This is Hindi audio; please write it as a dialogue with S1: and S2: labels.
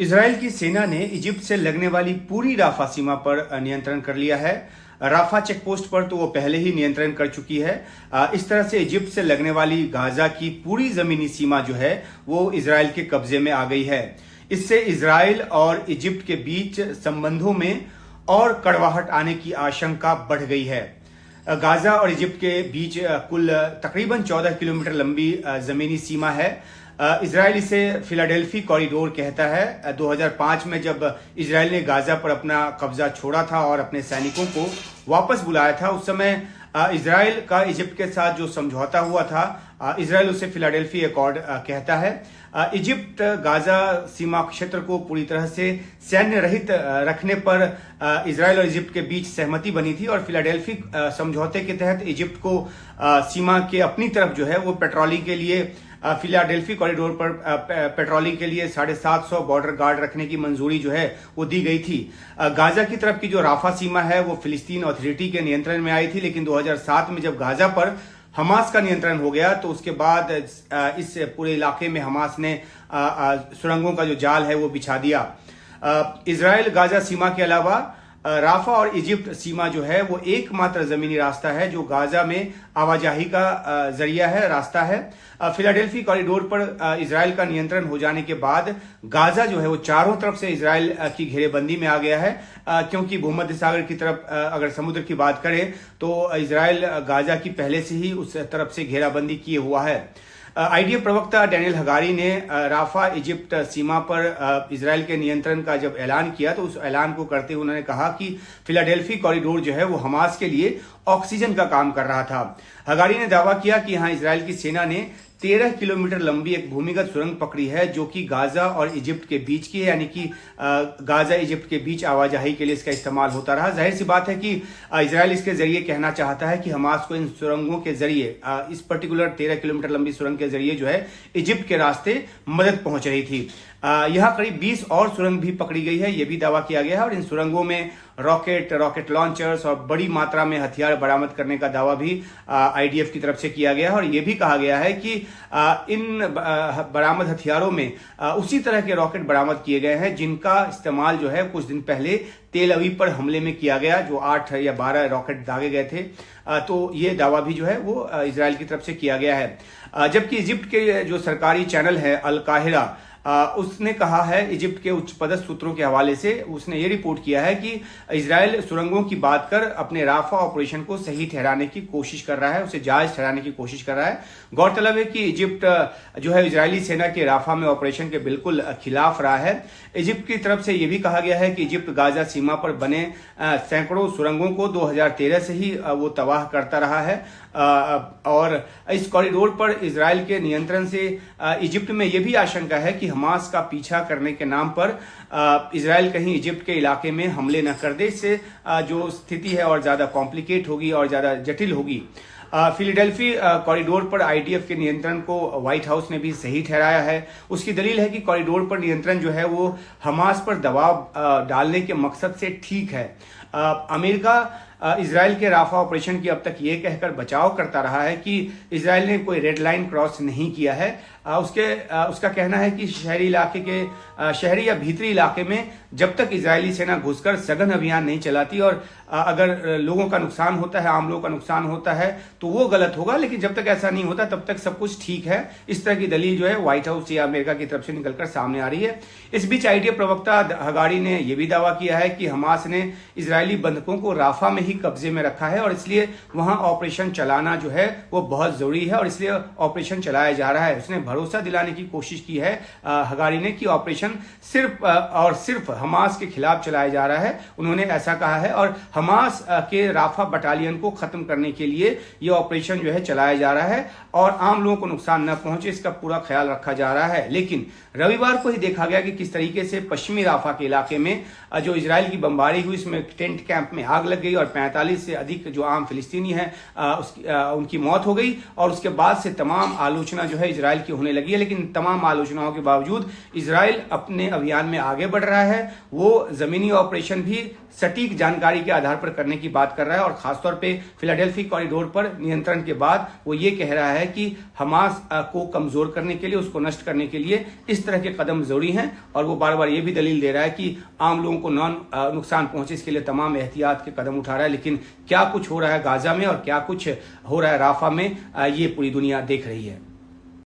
S1: इजराइल की सेना ने इजिप्ट से लगने वाली पूरी राफा सीमा पर नियंत्रण कर लिया है। राफा चेकपोस्ट पर तो वो पहले ही नियंत्रण कर चुकी है। इस तरह से इजिप्ट से लगने वाली गाजा की पूरी जमीनी सीमा जो है वो इजराइल के कब्जे में आ गई है। इससे इजराइल और इजिप्ट के बीच संबंधों में और कड़वाहट आने की आशंका बढ़ गई है। गाजा और इजिप्ट के बीच कुल तकरीबन 14 किलोमीटर लंबी जमीनी सीमा है। इजराइल इसे फिलाडेल्फी कॉरिडोर कहता है। 2005 में जब इजराइल ने गाजा पर अपना कब्जा छोड़ा था और अपने सैनिकों को वापस बुलाया था, उस समय इजराइल का इजिप्ट के साथ जो समझौता हुआ था, इजराइल उसे फिलाडेल्फी अकॉर्ड कहता है। इजिप्ट गाजा सीमा क्षेत्र को पूरी तरह से सैन्य रहित रखने पर इजराइल और इजिप्ट के बीच सहमति बनी थी और फिलाडेल्फी समझौते के तहत इजिप्ट को सीमा के अपनी तरफ जो है वो पेट्रोलिंग के लिए फिलाडेल्फी कॉरिडोर पर पेट्रोलिंग के लिए 750 बॉर्डर गार्ड रखने की मंजूरी जो है वो दी गई थी। गाजा की तरफ की जो राफा सीमा है वो फिलिस्तीन अथॉरिटी के नियंत्रण में आई थी, लेकिन 2007 में जब गाजा पर हमास का नियंत्रण हो गया तो उसके बाद इस पूरे इलाके में हमास ने सुरंगों का जो जाल है वो बिछा दिया। इजराइल गाजा सीमा के अलावा राफा और इजिप्ट सीमा जो है वो एकमात्र जमीनी रास्ता है जो गाजा में आवाजाही का जरिया है, रास्ता है। फिलाडेल्फी कॉरिडोर पर इजराइल का नियंत्रण हो जाने के बाद गाजा जो है वो चारों तरफ से इजराइल की घेरेबंदी में आ गया है, क्योंकि भूमध्य सागर की तरफ अगर समुद्र की बात करें तो इजराइल गाजा की पहले से ही उस तरफ से घेराबंदी किए हुआ है। आईडीएफ प्रवक्ता डैनियल हगारी ने राफा इजिप्ट सीमा पर इजराइल के नियंत्रण का जब ऐलान किया तो उस ऐलान को करते हुए उन्होंने कहा कि फिलाडेल्फी कॉरिडोर जो है वो हमास के लिए ऑक्सीजन का काम कर रहा था। हगारी ने दावा किया कि यहाँ इजराइल की सेना ने 13 किलोमीटर लंबी एक भूमिगत सुरंग पकड़ी है जो कि गाजा और इजिप्ट के बीच की है, यानी कि गाजा इजिप्ट के बीच आवाजाही के लिए इसका इस्तेमाल होता रहा। जाहिर सी बात है कि इजराइल इसके जरिए कहना चाहता है कि हमास को इन सुरंगों के जरिए, इस पर्टिकुलर 13 किलोमीटर लंबी सुरंग के जरिए जो है इजिप्ट के रास्ते मदद पहुंच रही थी। यहाँ करीब 20 और सुरंग भी पकड़ी गई है, यह भी दावा किया गया है और इन सुरंगों में रॉकेट लॉन्चर्स और बड़ी मात्रा में हथियार बरामद करने का दावा भी आईडीएफ की तरफ से किया गया है और यह भी कहा गया है कि इन बरामद हथियारों में उसी तरह के रॉकेट बरामद किए गए हैं जिनका इस्तेमाल जो है कुछ दिन पहले तेल अवीव पर हमले में किया गया, जो 8 या 12 रॉकेट दागे गए थे। तो ये दावा भी जो है वो इजराइल की तरफ से किया गया है। जबकि इजिप्ट के जो सरकारी चैनल है अल काहिरा, उसने कहा है, इजिप्ट के उच्च पदस्थ सूत्रों के हवाले से उसने ये रिपोर्ट किया है कि इजराइल सुरंगों की बात कर अपने राफा ऑपरेशन को सही ठहराने की कोशिश कर रहा है, उसे जायज ठहराने की कोशिश कर रहा है। गौरतलब है कि इजिप्ट जो है इजरायली सेना के राफा में ऑपरेशन के बिल्कुल खिलाफ रहा है। इजिप्ट की तरफ से यह भी कहा गया है कि इजिप्ट गाजा सीमा पर बने सैकड़ों सुरंगों को 2013 से ही वो तबाह करता रहा है और इस कॉरिडोर पर इजराइल के नियंत्रण से इजिप्ट में यह भी आशंका है कि हमास का पीछा करने के नाम पर इजराइल कहीं इजिप्ट के इलाके में हमले न कर दे। इससे जो स्थिति है और ज्यादा कॉम्प्लिकेट होगी और ज्यादा जटिल होगी। फिलाडेल्फी कॉरिडोर पर आईडीएफ के नियंत्रण को व्हाइट हाउस ने भी सही ठहराया है। उसकी दलील है कि कॉरिडोर पर नियंत्रण जो है वो हमास पर दबाव डालने के मकसद से ठीक है। अमेरिका इजराइल के राफा ऑपरेशन की अब तक ये कहकर बचाव करता रहा है कि इजराइल ने कोई रेड लाइन क्रॉस नहीं किया है। उसका कहना है कि शहरी इलाके के शहरी या भीतरी इलाके में जब तक इजरायली सेना घुसकर सघन अभियान नहीं चलाती और अगर लोगों का नुकसान होता है, आम लोगों का नुकसान होता है तो वो गलत होगा, लेकिन जब तक ऐसा नहीं होता तब तक सब कुछ ठीक है। इस तरह की दलील जो है व्हाइट हाउस या अमेरिका की तरफ से निकलकर सामने आ रही है। इस बीच आईडीएफ प्रवक्ता हगारी ने यह भी दावा किया है कि हमास ने इजरायली बंधकों को राफा में ही कब्जे में रखा है और इसलिए वहां ऑपरेशन चलाना जो है वो बहुत जरूरी है और इसलिए ऑपरेशन चलाया जा रहा है। उसने भरोसा दिलाने की कोशिश की है हगारी ने कि ऑपरेशन सिर्फ और सिर्फ हमास के खिलाफ चलाया जा रहा है। उन्होंने ऐसा कहा है और हमास के राफा बटालियन को खत्म करने के लिए यह ऑपरेशन जो है चलाया जा रहा है और आम लोगों को नुकसान न पहुंचे इसका पूरा ख्याल रखा जा रहा है। लेकिन रविवार को ही देखा गया कि किस तरीके से पश्चिमी राफा के इलाके में जो इजराइल की बमबारी हुई, इसमें टेंट कैंप में आग लग गई और 45 से अधिक जो आम फिलिस्तीनी हैं उनकी मौत हो गई और उसके बाद से तमाम आलोचना जो है इजराइल की होने होने लगी है। लेकिन तमाम आलोचनाओं के बावजूद इजराइल अपने अभियान में आगे बढ़ रहा है। वो जमीनी ऑपरेशन भी सटीक जानकारी के आधार पर करने की बात कर रहा है और खासतौर पे फिलाडेल्फी कॉरिडोर पर नियंत्रण के बाद वो ये कह रहा है कि हमास को कमजोर करने के लिए, उसको नष्ट करने के लिए इस तरह के कदम जरूरी हैं। और वो बार बार ये भी दलील दे रहा है कि आम लोगों को नुकसान पहुंचे, इसके लिए तमाम एहतियात के कदम उठा रहा है। लेकिन क्या कुछ हो रहा है गाजा में और क्या कुछ हो रहा है राफा में, ये पूरी दुनिया देख रही है।